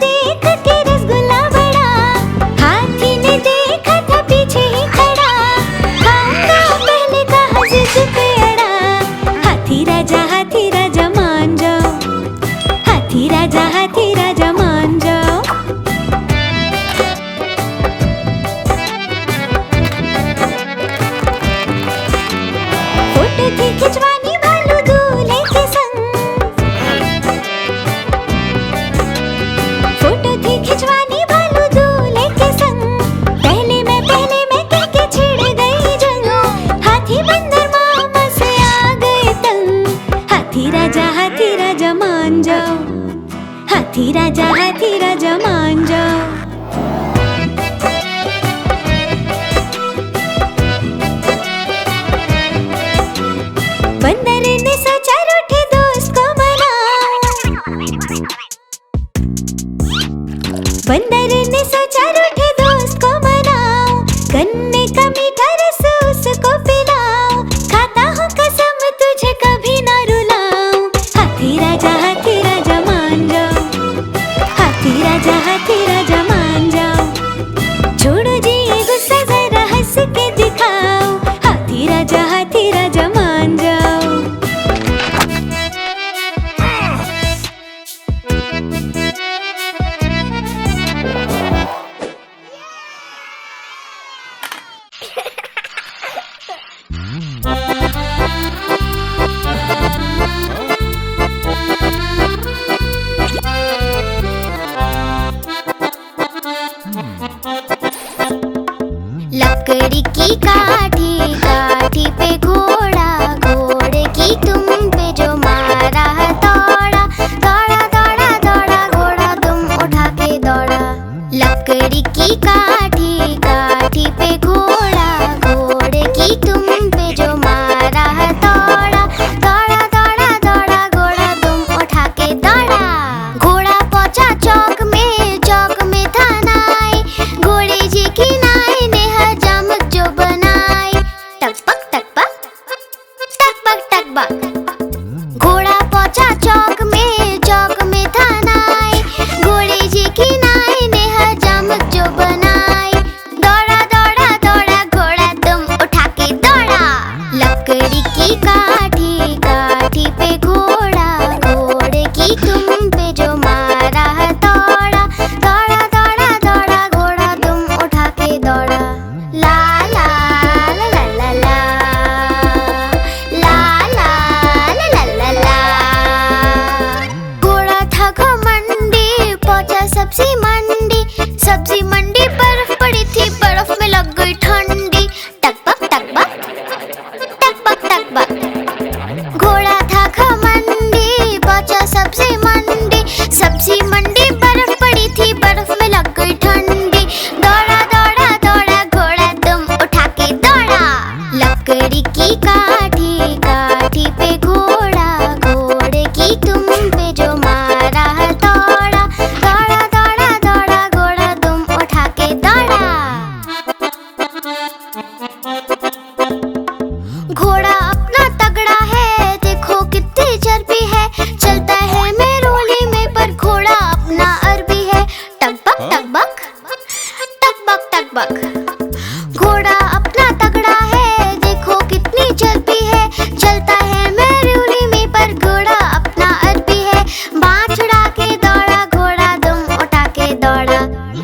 देख के रसगुल्ला बड़ा, हाथी ने देखा था पीछे ही खड़ा, खाऊंगा पहले कहा जिद पे अड़ा। हाथी राजा मान जाओ, हाथी राजा मान जाओ। फोटो थी खिंचवानी भालू दूल्हे के संग, फोटो थी खिंचवानी भालू दूल्हे के संग। पहले मैं कह के छिड़ गई जंग, हाथी बंदर मामा से आ गए तंग। हाथी राजा मान जाओ, हाथी राजा मान जाओ। बंदर ने सोचा रूठे दोस्त को मनाऊं, बंदर ने सोचा रूठे दोस्त को मनाऊं, गन्ने का मीठा रस उसको पिलाऊं, खाता हूँ कसम तुझे कभी ना रुलाऊं। हाथी राजा मान जाओ, हाथी राजा मान जाओ। छोड़ो जी ये गुस्सा जरा हंस के दिखाओ, हाथी राजा मान जाओ। लकड़ी की काठी, काठी पे घोड़ा, घोड़े की तुम पे जो मारा है दौड़ा, दौड़ा दौड़ा दौड़ा घोड़ा तुम उठा के दौड़ा। लकड़ी की काठी, काठी पे घोड़ा, घोड़े की तुम पे जो मारा है दौड़ा, दौड़ा दौड़ा दौड़ा घोड़ा तुम उठा के दौड़ा। घोड़ा पहुंचा चौक में था नाई, घोड़े जी की नाई ने हजामत जो बनाई। टकबक टकबक टकबक टकबक, घोड़ा पहुंचा चौक में था नाई, घोड़े जी की नाई ने हजामत जो बनाई। दौड़ा दौड़ा दौड़ा घोड़ा तुम उठा के दौड़ा। लकड़ी की काठी, काठी पे घोड़ा, घोड़े की तुम पे जो मारा है दौड़ा, दौड़ा दौड़ा दौड़ा घोड़ा तुम उठा के दौड़ा। ला ला ला ला ला ला, ला ला ला ला ला ला। घोड़ा था घमंडी, पहुंचा सब्जी मंडी, सब्जी मंडी बर्फ पड़ी थी, बर्फ में लग गई ठंडी। टकबक टकबक टकबक टकबक, घोड़ा था घमंडी, पहुंचा सब्जी मंडी, सब्जी मंडी बर्फ पड़ी थी, बर्फ में लग गई ठंडी। दौड़ा दौड़ा दौड़ा घोड़ा तुम उठा के दौड़ा। लकड़ी की काठी, काठी पे घोड़ा, घोड़े की तुम पे जो मारा है दौड़ा, दौड़ा दौड़ा दौड़ा घोड़ा तुम उठा के दौड़ा। घोड़ा अपना तगड़ा है, देखो कितनी चर्बी है, चलता है मेरोली में पर घोड़ा अपना अरबी है। टकबक टकबक टकबक टकबक, घोड़ा अपना तगड़ा है, देखो कितनी चर्बी है, चलता है मेरोली में पर घोड़ा अपना अरबी है। बाँह छुड़ा के दौड़ा घोड़ा तुम उठा के दौड़ा।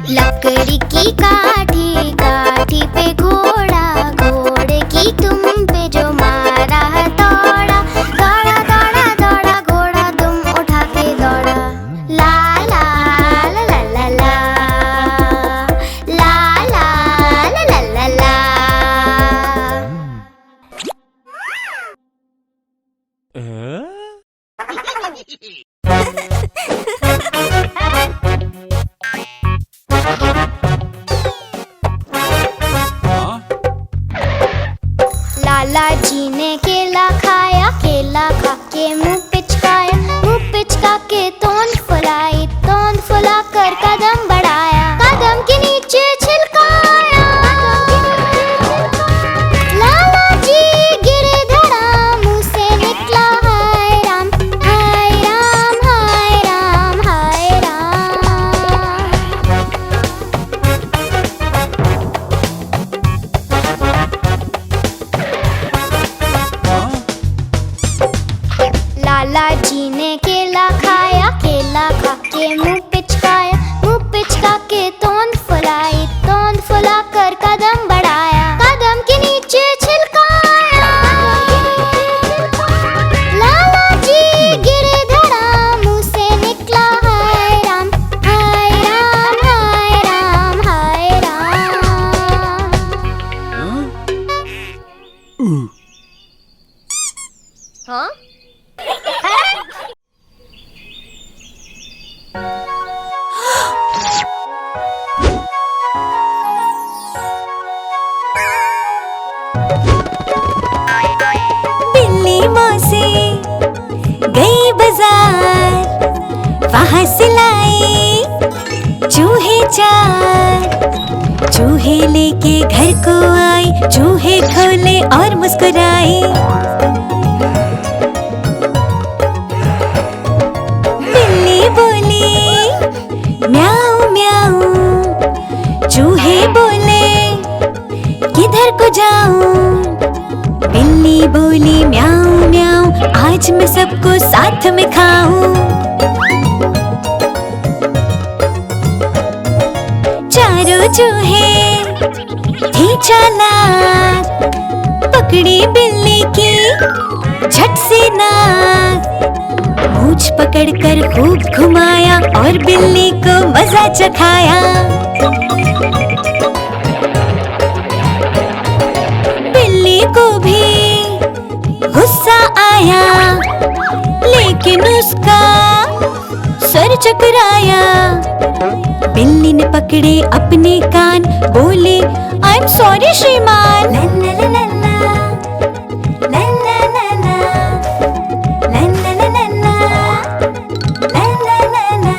लकड़ी की काठी, काठी पे घोड़ा, घोड़े की तुम पे जो मारा है दौड़ा, दौड़ा दौड़ा दौड़ा घोड़ा तुम उठा के दौड़ा। ला ला ला ला ला ला, ला ला ला ला ला ला। लाला जी ने केला खाया, केला खा के मुंह पिचकाया, मुंह पिचका के तोंद फुलाई, तोंद फुला कर कदम बढ़ाया, कदम के नीचे छिलका आया। लाला जी गिरे धड़ा, मुंह से निकला हाय राम हाय राम हाय राम हाय राम। जी ने केला खाया, केला खा के मुंह पिचकाया, मुंह पिचका के तोंद फुलाई, तोंद फुला कर कदम बढ़ाया, कदम के नीचे छिलका आया। लाला जी गिरे धड़ाम, मुंह से निकला हाय राम, हाय राम, हाय राम, हाय राम। हाँ? बिल्ली मौसी गई बाजार, वहाँ से लाई चूहे चार। चूहे लेके घर को आई, चूहे खोले और मुस्कुराई। बिल्ली बोली म्याऊ म्याऊ, चूहे बोले किधर को जाऊं। बिल्ली बोली म्याऊ म्याऊ, आज मैं सबको साथ में खाऊं। चारों चूहे थे चालाक, पकड़ी बिल्ली की झट से नाक। मूंछ पकड़कर खूब घुमाया और बिल्ली को मजा चखाया। बिल्ली को भी गुस्सा आया, लेकिन उसका सर चकराया। बिल्ली ने पकड़े अपने कान, बोली आई एम सॉरी श्रीमान। ला ला ला ला ला ला ला ला ला ला ला ला ला ला ला ला।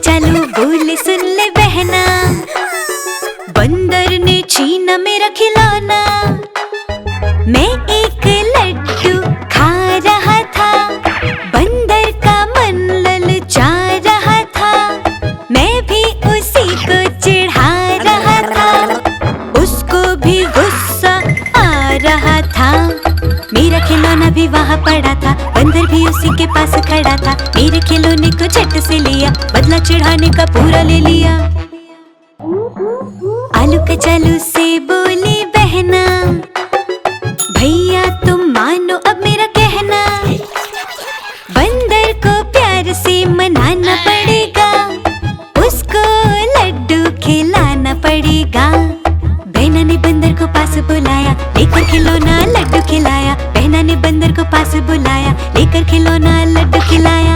चालू बोले सुन ले बहना, बंदर ने छीना मेरा खिलौना। मैं एक लड्डू खा रहा था, बंदर का मन ललचा रहा था। मैं भी उसी को चिढ़ा रहा था, उसको भी गुस्सा आ रहा था। मेरा खिलौना भी वहाँ पड़ा था, बंदर भी उसी के पास खड़ा था। मेरे खिलौने को झट से लिया, बदला चिढ़ाने का पूरा ले लिया। आलू कचालू से बोली बहना, भैया तुम मानो अब मेरा कहना। बंदर को प्यार से मनाना पड़ेगा, उसको लड्डू खिलाना पड़ेगा। बहना ने बंदर को पास बुलाया, लेकर खिलौना लड्डू खिलाया। बहना ने बंदर को पास बुलाया, लेकर खिलौना लड्डू खिलाया।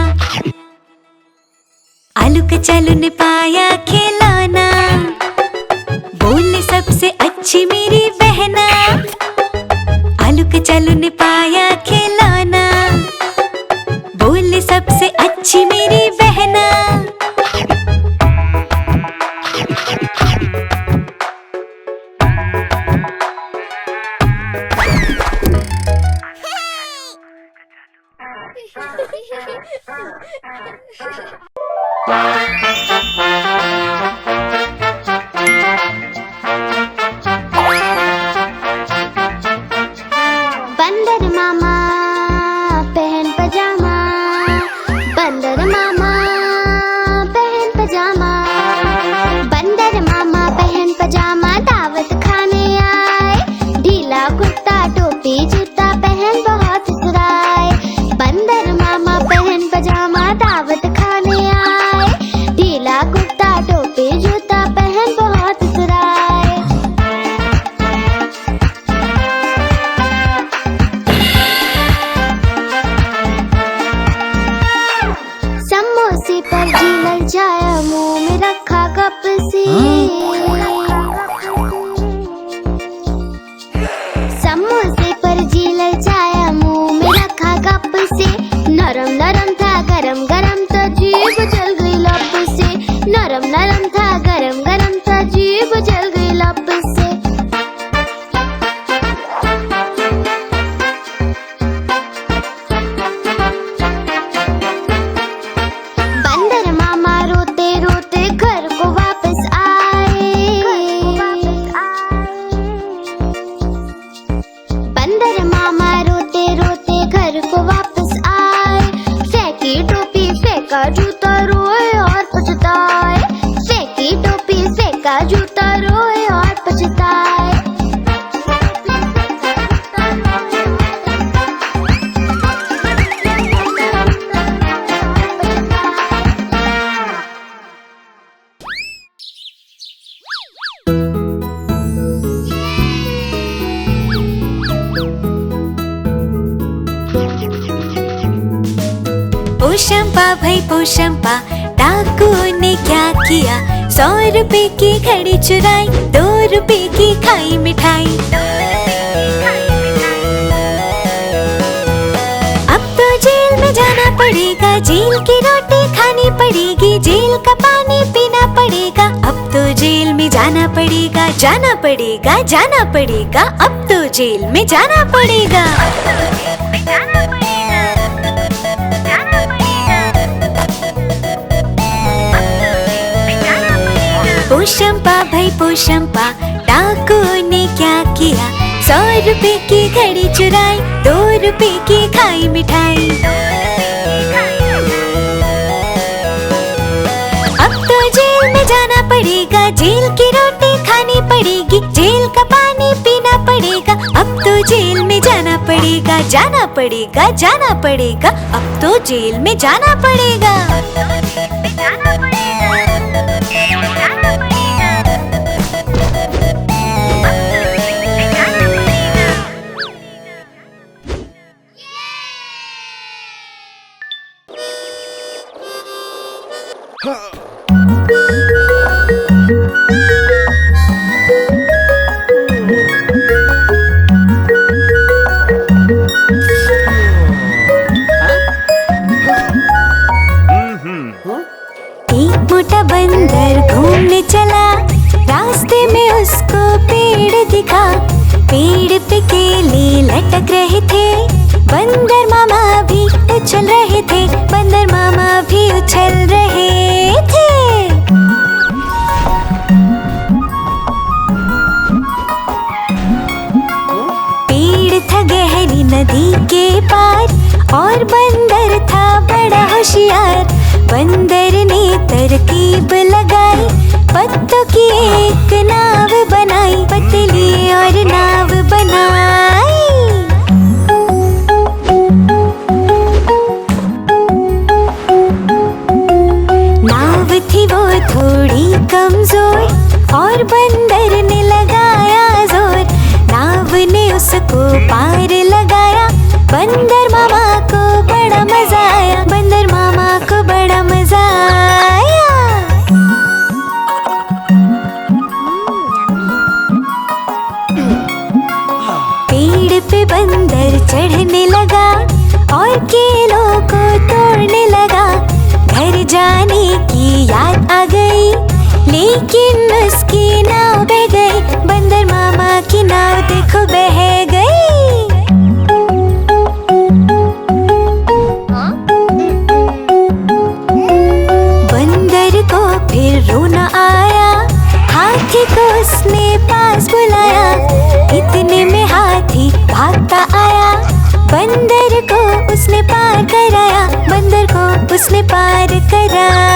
आलू कचालू ने पाया खिलौना, बोले सबसे अच्छी मेरी बहना। आलू कचालू ने पाया खिलौना, बोले सबसे अच्छी मेरी बहना। बंदर मामा पहन पजामा, बंदर मामा पहन पजामा। बंदर मामा पहन पजामा दावत खाने आए, ढीला कुर्ता टोपी जूता पहन बहुत सुराए। बंदर मामा पहन पजामा दावत खाने आए, ढीला कुर्ता टोपी जूता पहन बहुत सुराए। समोसे पर जी ललचाया, मुंह में रखा कप से। समोसे पर जी ललचाया, मुंह में रखा कप से। नरम नरम था गरम गरम, तो जीभ जल गई लप से। नरम नरम नरम था, गरम गरम था, जीभ जल गई लप से। बंदर मामा रोते रोते घर को वापस आए। बंदर मामा रोते रोते घर को वापस आए। फेंकी टोपी फेंका जूता, रोए और पछताए। फेंकी टोपी फेंका जूता, रोए और पछताए। पोशंपा भाई पोशंपा, डाकू ने क्या किया? 100 रुपए की घड़ी चुराई, 2 रुपए की खाई मिठाई। अब तो जेल में जाना पड़ेगा, जेल की रोटी खानी पड़ेगी, जेल का पानी पीना पड़ेगा। अब तो जेल में जाना पड़ेगा, जाना पड़ेगा, जाना पड़ेगा। अब तो जेल में जाना पड़ेगा। पोशंपा भाई पोशंपा, डाकू ने क्या किया? 100 रुपए की घड़ी चुराई, 2 रुपए की खाई मिठाई। अब तो जेल में जाना पड़ेगा, जेल की रोटी खानी पड़ेगी, जेल का पानी पीना पड़ेगा। अब तो जेल में जाना पड़ेगा, जाना पड़ेगा, जाना पड़ेगा। अब तो जेल में जाना पड़ेगा। मोटा बंदर घूमने चला, रास्ते में उसको पेड़ दिखा। पेड़ पे केले लटक रहे थे, बंदर मामा भी उछल रहे थे, बंदर मामा भी उछल रहे थे। पेड़ था गहरी नदी के पार, और बंदर था बड़ा होशियार। बंदर ने तरकीब लगाई, पत्तों की एक नाव बनाई, पतली और नाव बनाई। नाव थी वो थोड़ी कमजोर, और बंदर ने लगाया जोर। नाव ने उसको पार लगाया, बंदर मामा को बड़ा मजा आया, बंदर मामा को बड़ा मजा आया। पेड़ पे बंदर चढ़ने लगा, और केलों को तोड़ने लगा। घर जाने की याद आ गई, लेकिन उसकी नाव बह गई, बंदर मामा की नाव देखो बह गई। फिर रोना आया, हाथी को उसने पास बुलाया। इतने में हाथी भागता आया, बंदर को उसने पार कराया, बंदर को उसने पार कराया।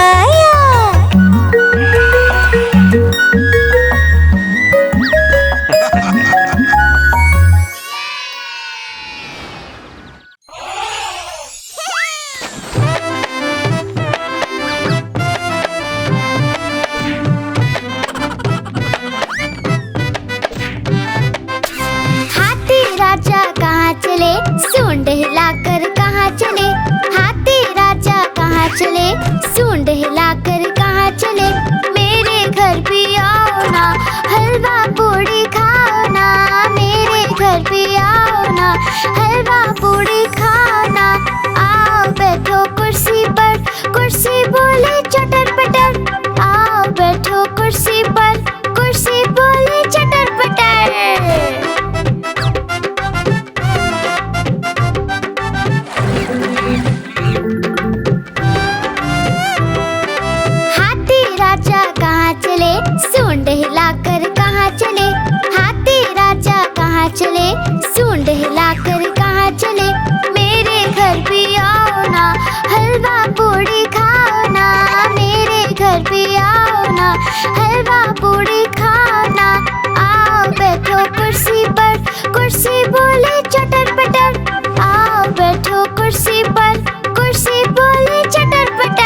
सूंड हिलाकर कहाँ चले? हाथी राजा कहाँ चले? सूंड कुर्सी पर, कुर्सी बोली चटर पटर। हाथी राजा कहाँ चले, सूंड हिलाकर कहाँ चले। हाथी राजा कहाँ चले, सूंड हिलाकर कहाँ चले। मेरे घर भी आओ ना, हलवा पूड़ी खाओ ना। मेरे घर भी आओ ना, हलवा पूड़ी खाओ ना। आओ बैठो कुर्सी पर, कुर्सी बोले चटर पटर। आओ बैठो कुर्सी पर, कुर्सी बोले चटर पटर।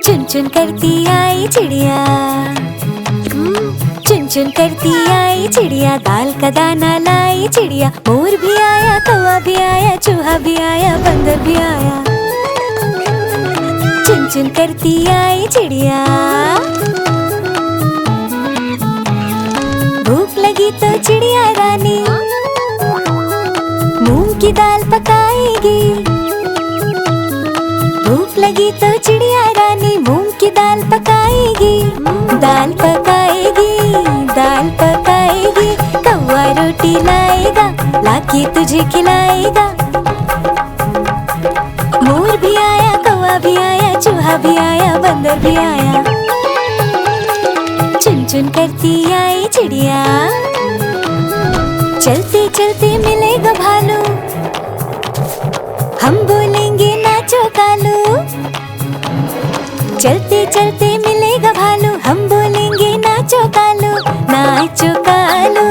चुन चुन करती आई चिड़िया, चुन चुन करती आई चिड़िया। दाल का दाना लाई चिड़िया। मोर भी आया, कौवा भी आया, चूहा भी आया, बंदर भी आया। चुन चुन करती आई चिड़िया। भूख लगी तो चिड़िया रानी मूंग की दाल पकाएगी। भूख लगी तो चिड़िया रानी मूंग की दाल पकाएगी। दाल पकाएगी, दाल पकाएगी। कौवा रोटी लाएगा, लाके तुझे खिलाएगा। मोर भी आया, कौवा भी आया, चूहा भी आया, बंदर भी आया। चुन चुन करती आई चिड़िया। चलते चलते मिलेगा भालू, हम बोलेंगे नाचो कालू। चलते चलते मिलेगा भालू, हम बोलेंगे नाचो कालू। नाचो कालू,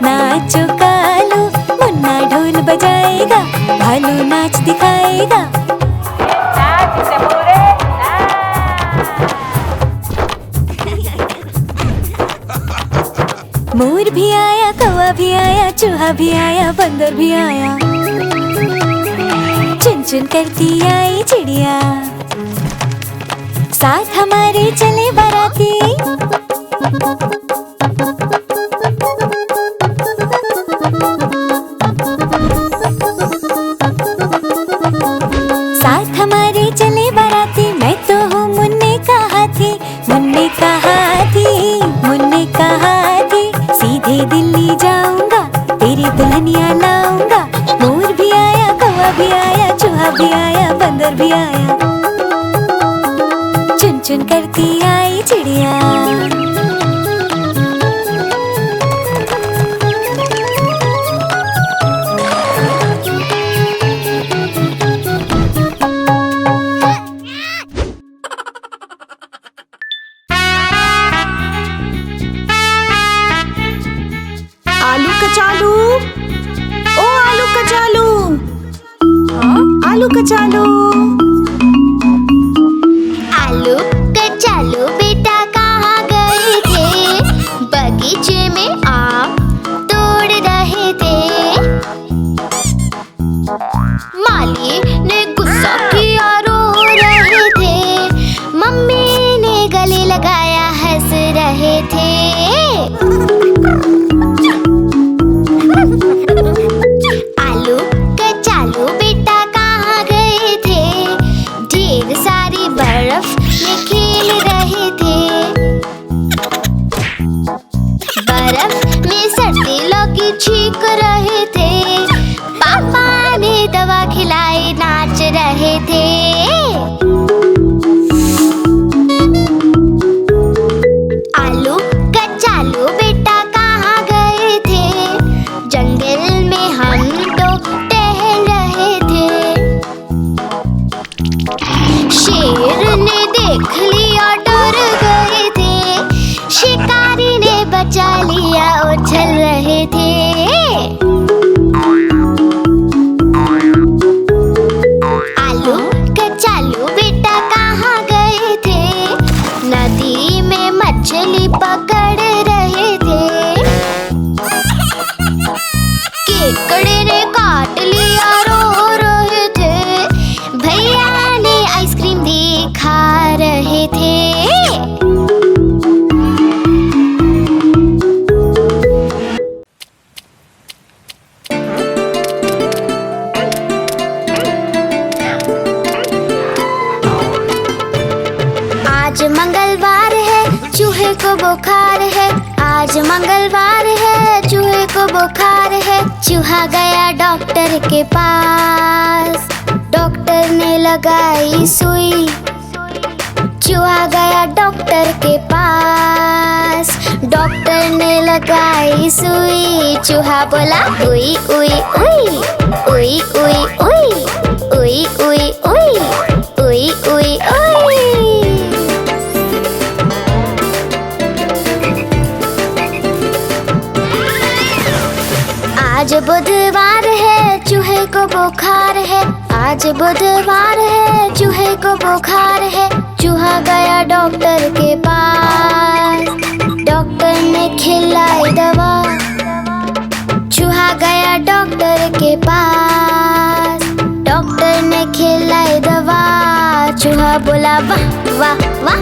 नाचो कालू। मुन्ना ढोल बजाएगा, भालू नाच दिखाएगा। मोर भी आया, कौवा भी आया, चूहा भी आया, बंदर भी आया। चुन चुन करती आई चिड़िया। साथ हमारे चले बाराती। साथ हमारे चले बाराती। मैं तो हूँ मुन्ने का हाथी, मुन्ने का हाथी, मुन्ने का हाथी। सीधे दिल्ली जाऊंगा, तेरी दुल्हनिया लाऊंगा। मोर भी आया, कौवा भी आया, चूहा भी आया, बंदर भी आया। चुन चुन करती आई चिड़िया। आलू कचालू, ओ आलू कचालू, आलू कचालू। आलू कचालू बेटा कहाँ गए थे, बगीचे में आम तोड़ रहे थे। माली ने गुस्सा किया, रो रहे थे। मम्मी ने गले लगाया, हंस रहे थे। आलू कचालू बेटा कहाँ गए थे, ढेर सारी बर्फ में खेल रहे थे। बर्फ में सर्दी लगी, छींक रहे थे। पापा ने दवा खिलाई, नाच रहे थे। आलू कचालू बेटा कहाँ गए थे, जंगल में हम तो टहल रहे थे। शेर ने देख लिया, डर गए थे। शिकारी ने बचा लिया, उछल रहे थे। आलू कचालू बेटा कहाँ गए थे, नदी में मछली पकड़ रहे थे। केकड़े ने काट लिया, रो रहे थे। भैया ने आइसक्रीम दी, आज मंगलवार है, चूहे को बुखार है। आज मंगलवार है, चूहे को बुखार है। चूहा गया डॉक्टर के पास, डॉक्टर ने लगाई सुई। चूहा गया डॉक्टर के पास, डॉक्टर ने लगाई सुई। चूहा बोला उई उई उई, उई उई उई, उई उई उई, उई उई उई। आज बुधवार है, चूहे को बुखार है। आज बुधवार है, चूहे को बुखार है। चूहा गया डॉक्टर के पास, डॉक्टर ने खिलाई दवा। चूहा गया डॉक्टर के पास, डॉक्टर ने खिलाई दवा। चूहा बोला वाह वाह वाह,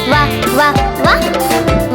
वाह वाह वाह।